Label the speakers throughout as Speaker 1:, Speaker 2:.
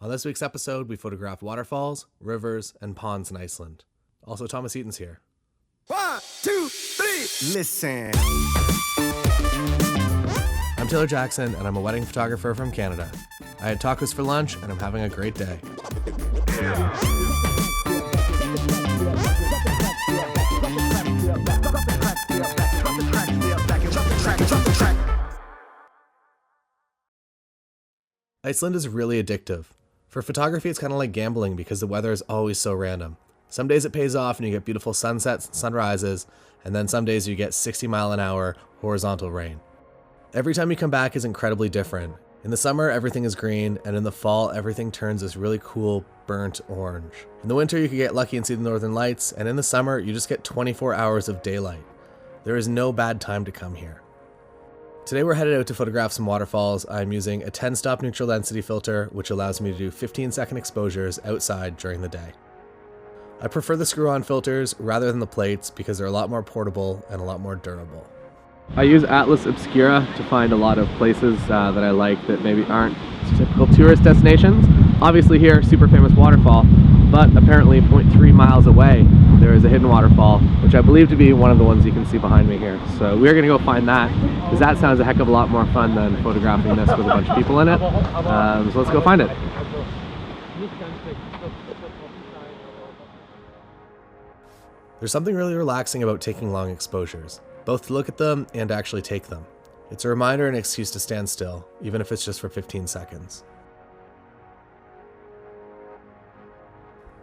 Speaker 1: On this week's episode, we photographed waterfalls, rivers, and ponds in Iceland. Also, Thomas Eaton's here.
Speaker 2: 1, 2, 3, listen.
Speaker 1: I'm Taylor Jackson, and I'm a wedding photographer from Canada. I had tacos for lunch, and I'm having a great day. Iceland is really addictive. For photography, it's kind of like gambling because the weather is always so random. Some days it pays off and you get beautiful sunsets and sunrises, and then some days you get 60-mile-an-hour horizontal rain. Every time you come back is incredibly different. In the summer, everything is green, and in the fall, everything turns this really cool burnt orange. In the winter, you can get lucky and see the northern lights, and in the summer, you just get 24 hours of daylight. There is no bad time to come here. Today we're headed out to photograph some waterfalls. I'm using a 10-stop neutral density filter, which allows me to do 15-second exposures outside during the day. I prefer the screw-on filters rather than the plates because they're a lot more portable and a lot more durable. I use Atlas Obscura to find a lot of places that I like that maybe aren't typical tourist destinations. Obviously here, super famous waterfall, but apparently 0.3 miles away there is a hidden waterfall, which I believe to be one of the ones you can see behind me here. So we're gonna go find that, because that sounds a heck of a lot more fun than photographing this with a bunch of people in it. So let's go find it. There's something really relaxing about taking long exposures, both to look at them and actually take them. It's a reminder and excuse to stand still, even if it's just for 15 seconds.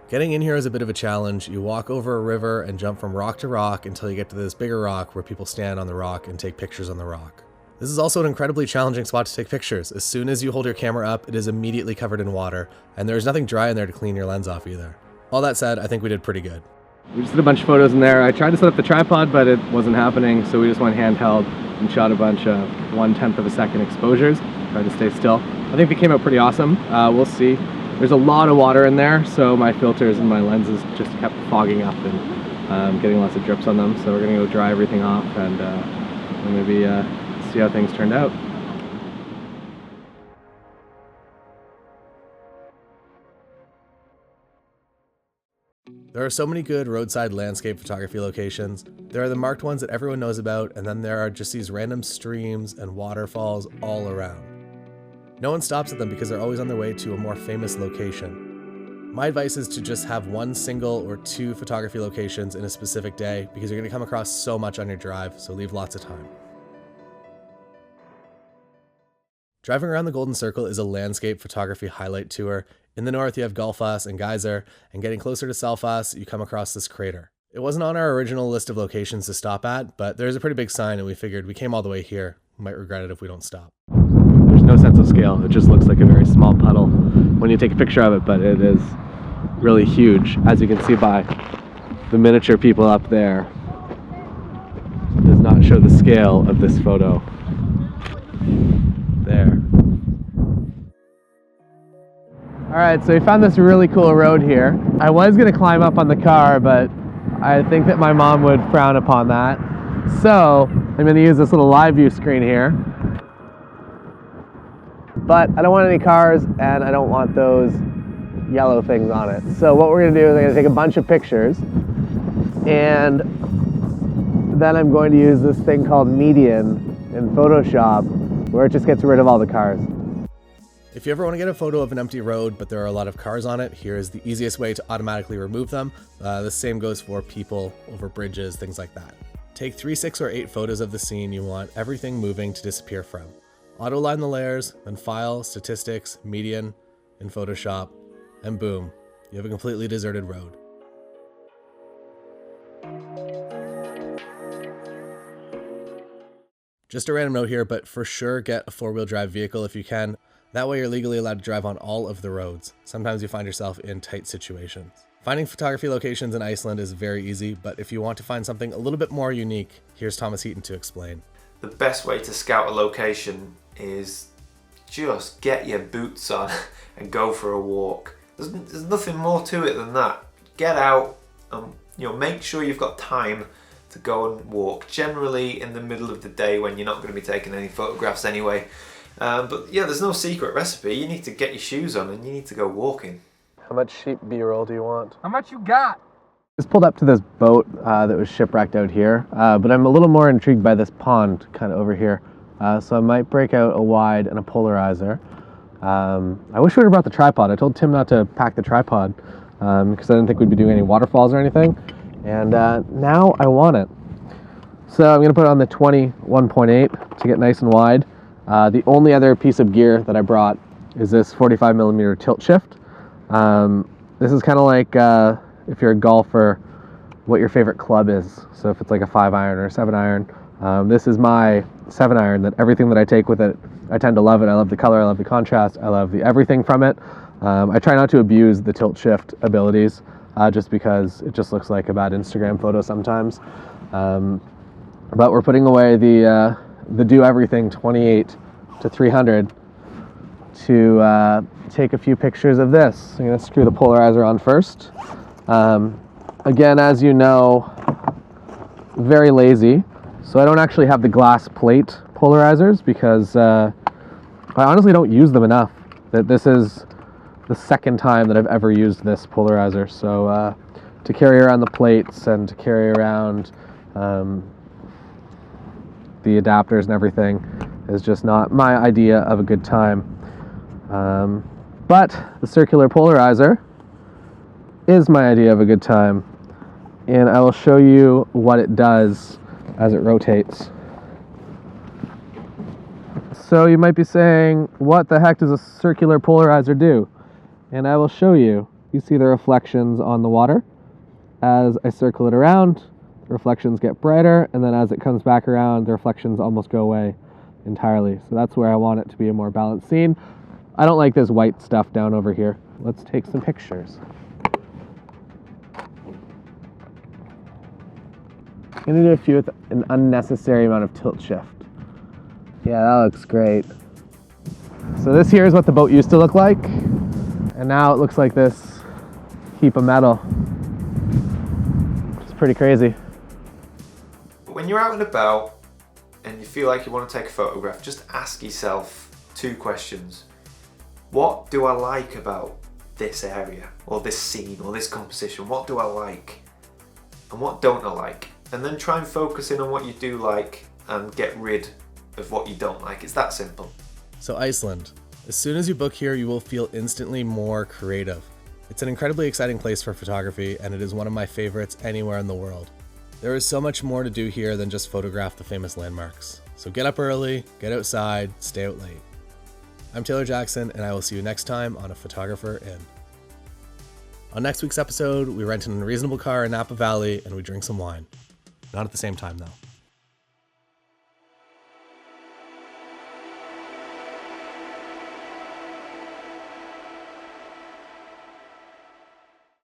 Speaker 1: Getting in here is a bit of a challenge. You walk over a river and jump from rock to rock until you get to this bigger rock where people stand on the rock and take pictures on the rock. This is also an incredibly challenging spot to take pictures. As soon as you hold your camera up, it is immediately covered in water, and there's nothing dry in there to clean your lens off either. All that said, I think we did pretty good. We just did a bunch of photos in there. I tried to set up the tripod, but it wasn't happening, so we just went handheld and shot a bunch of 1/10 of a second exposures. Tried to stay still. I think they came out pretty awesome. We'll see. There's a lot of water in there, so my filters and my lenses just kept fogging up and getting lots of drips on them. So we're gonna go dry everything off and maybe see how things turned out. There are so many good roadside landscape photography locations. There are the marked ones that everyone knows about, and then there are just these random streams and waterfalls all around. No one stops at them because they're always on their way to a more famous location. My advice is to just have one single or two photography locations in a specific day because you're going to come across so much on your drive, so leave lots of time. Driving around the Golden Circle is a landscape photography highlight tour. In the north, you have Gullfoss and Geyser, and getting closer to Selfoss, you come across this crater. It wasn't on our original list of locations to stop at, but there's a pretty big sign, and we figured we came all the way here. We might regret it if we don't stop. There's no sense of scale. It just looks like a very small puddle when you take a picture of it, but it is really huge, as you can see by the miniature people up there. It does not show the scale of this photo. There. Alright, so we found this really cool road here. I was going to climb up on the car, but I think that my mom would frown upon that. So I'm going to use this little live view screen here. But I don't want any cars, and I don't want those yellow things on it. So what we're going to do is I'm going to take a bunch of pictures, and then I'm going to use this thing called Median in Photoshop, where it just gets rid of all the cars. If you ever want to get a photo of an empty road, but there are a lot of cars on it, here is the easiest way to automatically remove them. The same goes for people over bridges, things like that. Take 3, 6, or 8 photos of the scene you want everything moving to disappear from. Auto-line the layers, then File, Statistics, Median in Photoshop, and boom, you have a completely deserted road. Just a random note here, but for sure get a 4-wheel drive vehicle if you can. That way you're legally allowed to drive on all of the roads. Sometimes you find yourself in tight situations. Finding photography locations in Iceland is very easy, but if you want to find something a little bit more unique, here's Thomas Eaton to explain.
Speaker 3: The best way to scout a location is just get your boots on and go for a walk. There's nothing more to it than that. Get out and make sure you've got time to go and walk. Generally in the middle of the day when you're not going to be taking any photographs anyway. But yeah, there's no secret recipe. You need to get your shoes on and you need to go walking.
Speaker 1: How much sheep B-roll do you want?
Speaker 4: How much you got?
Speaker 1: Just pulled up to this boat that was shipwrecked out here, but I'm a little more intrigued by this pond kind of over here. So I might break out a wide and a polarizer. I wish we would have brought the tripod. I told Tim not to pack the tripod because I didn't think we'd be doing any waterfalls or anything. And now I want it. So I'm going to put it on the 21.8 to get nice and wide. The only other piece of gear that I brought is this 45mm tilt shift. This is kind of like if you're a golfer, what your favorite club is. So if it's like a 5-iron or a 7-iron, this is my 7-iron, that everything that I take with it, I tend to love it. I love the color, I love the contrast, I love the everything from it. I try not to abuse the tilt shift abilities just because it just looks like a bad Instagram photo sometimes. But we're putting away the do everything 28 to 300 to take a few pictures of this. I'm going to screw the polarizer on first. Again, as you know, very lazy, so I don't actually have the glass plate polarizers because I honestly don't use them enough. That this is the second time that I've ever used this polarizer, so to carry around the plates and to carry around the adapters and everything is just not my idea of a good time. But the circular polarizer is my idea of a good time, and I will show you what it does as it rotates. So you might be saying, what the heck does a circular polarizer do? And I will show you. You see the reflections on the water. As I circle it around, the reflections get brighter, and then as it comes back around, the reflections almost go away entirely. So that's where I want it to be a more balanced scene. I don't like this white stuff down over here. Let's take some pictures. I'm gonna do a few with an unnecessary amount of tilt shift. Yeah, that looks great. So this here is what the boat used to look like, and now it looks like this heap of metal. It's pretty crazy.
Speaker 3: When you're out and about and you feel like you want to take a photograph, just ask yourself 2 questions. What do I like about this area, or this scene, or this composition? What do I like? And what don't I like? And then try and focus in on what you do like and get rid of what you don't like. It's that simple.
Speaker 1: So Iceland. As soon as you book here, you will feel instantly more creative. It's an incredibly exciting place for photography, and it is one of my favorites anywhere in the world. There is so much more to do here than just photograph the famous landmarks. So get up early, get outside, stay out late. I'm Taylor Jackson, and I will see you next time on A Photographer In. On next week's episode, we rent an unreasonable car in Napa Valley and we drink some wine. Not at the same time though.